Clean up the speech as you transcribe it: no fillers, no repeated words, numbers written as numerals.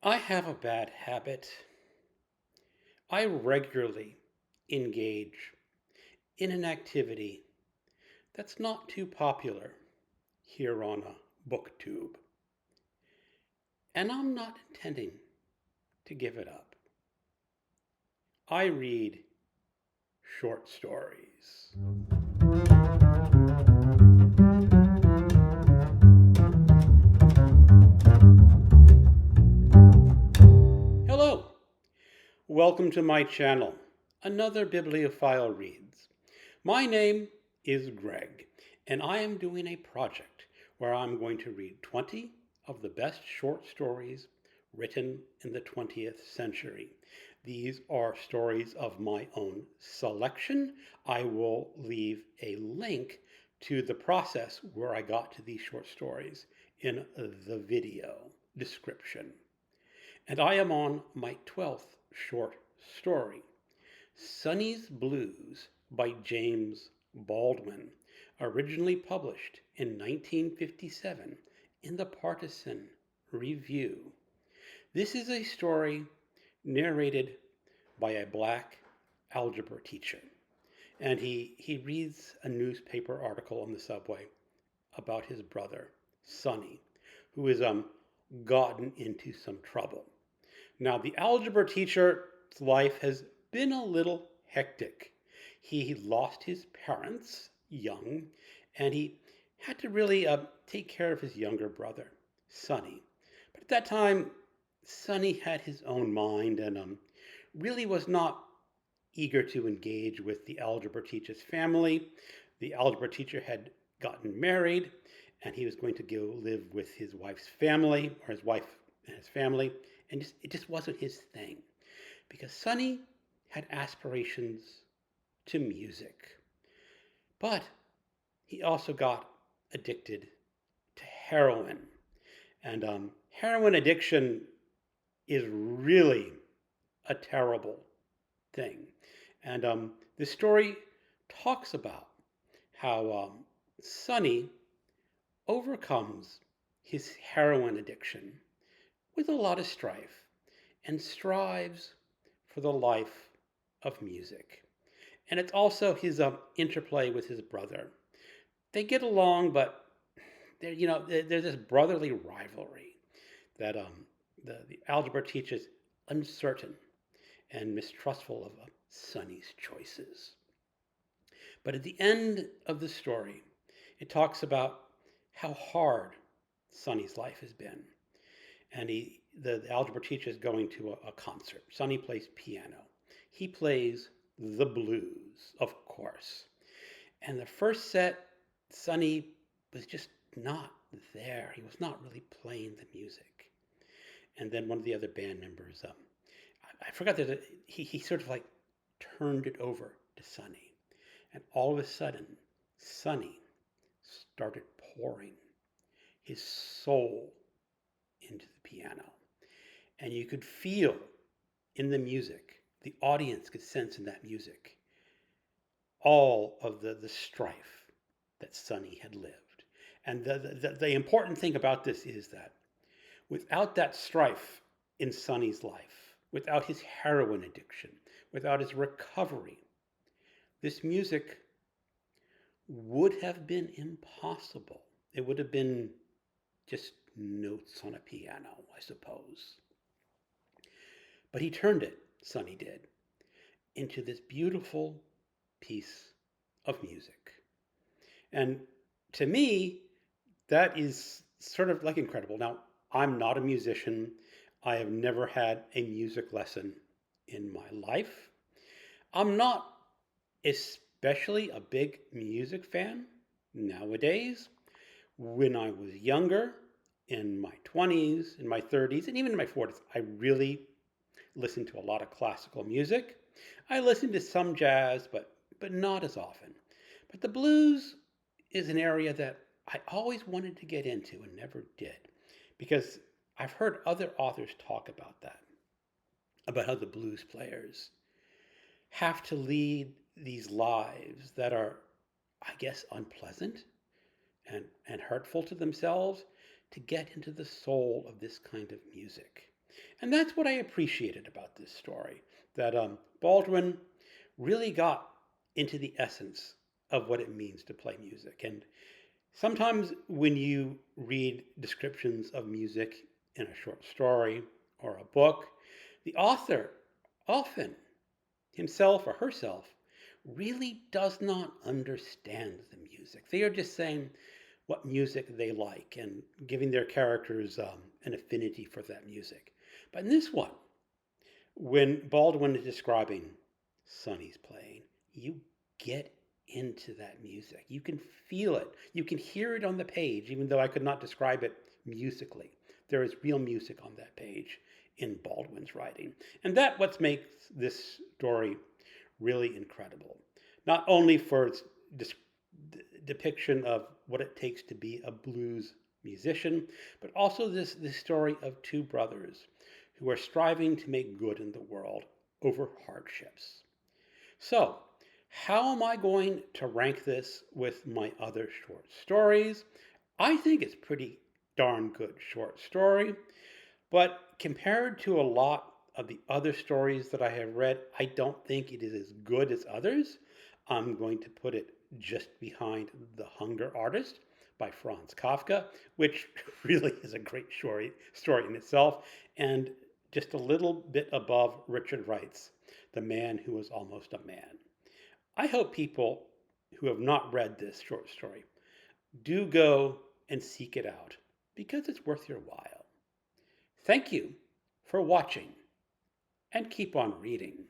I have a bad habit. I regularly engage in an activity that's not too popular here on BookTube, and I'm not intending to give it up. I read short stories. Hello, welcome to my channel, Another Bibliophile Reads. My name is Greg, and I am doing a project where I'm going to read 20 of the best short stories written in the 20th century. These are stories of my own selection. I will leave a link to the process where I got to these short stories in the video description. And I am on my 12th short story, Sonny's Blues by James Baldwin, originally published in 1957 in the Partisan Review. This is a story narrated by a black algebra teacher, and he reads a newspaper article on the subway about his brother, Sonny, who has gotten into some trouble. Now, the algebra teacher's life has been a little hectic. He lost his parents young, and he had to really take care of his younger brother, Sonny. But at that time, Sonny had his own mind and really was not eager to engage with the algebra teacher's family. The algebra teacher had gotten married, and he was going to go live with his wife's family, or his wife and his family, and it just wasn't his thing, because Sonny had aspirations to music. But he also got addicted to heroin. And heroin addiction is really a terrible thing. And the story talks about how Sonny overcomes his heroin addiction with a lot of strife and strives for the life of music. And it's also his interplay with his brother. They get along, but there's this brotherly rivalry that the algebra teacher's uncertain and mistrustful of Sonny's choices. But at the end of the story, it talks about how hard Sonny's life has been. And the algebra teacher is going to a concert. Sonny plays piano. He plays the blues, of course. And the first set, Sonny was just not there. He was not really playing the music. And then one of the other band members, I forgot that he sort of like turned it over to Sonny. And all of a sudden, Sonny started pouring his soul into the piano. And you could feel in the music, the audience could sense in that music, all of the strife that Sonny had lived. And the important thing about this is that without that strife in Sonny's life, without his heroin addiction, without his recovery, this music would have been impossible. It would have been just notes on a piano, I suppose. But he turned it, Sonny did, into this beautiful piece of music. And to me, that is sort of like incredible. Now, I'm not a musician. I have never had a music lesson in my life. I'm not especially a big music fan nowadays. When I was younger, in my 20s, in my 30s, and even in my 40s, I really listened to a lot of classical music. I listened to some jazz, but not as often. But the blues is an area that I always wanted to get into and never did, because I've heard other authors talk about that, about how the blues players have to lead these lives that are, I guess, unpleasant and hurtful to themselves to get into the soul of this kind of music. And that's what I appreciated about this story, that Baldwin really got into the essence of what it means to play music. And sometimes when you read descriptions of music in a short story or a book, the author often himself or herself really does not understand the music. They are just saying what music they like and giving their characters an affinity for that music. But in this one, when Baldwin is describing Sonny's playing, you get into that music. You can feel it. You can hear it on the page, even though I could not describe it musically. There is real music on that page in Baldwin's writing. And that what makes this story really incredible. Not only for its depiction of what it takes to be a blues musician, but also this story of two brothers who are striving to make good in the world over hardships. So, how am I going to rank this with my other short stories? I think it's pretty darn good short story, but compared to a lot of the other stories that I have read, I don't think it is as good as others. I'm going to put it just behind The Hunger Artist by Franz Kafka, which really is a great story in itself, and just a little bit above Richard Wright's The Man Who Was Almost a Man. I hope people who have not read this short story do go and seek it out because it's worth your while. Thank you for watching and keep on reading.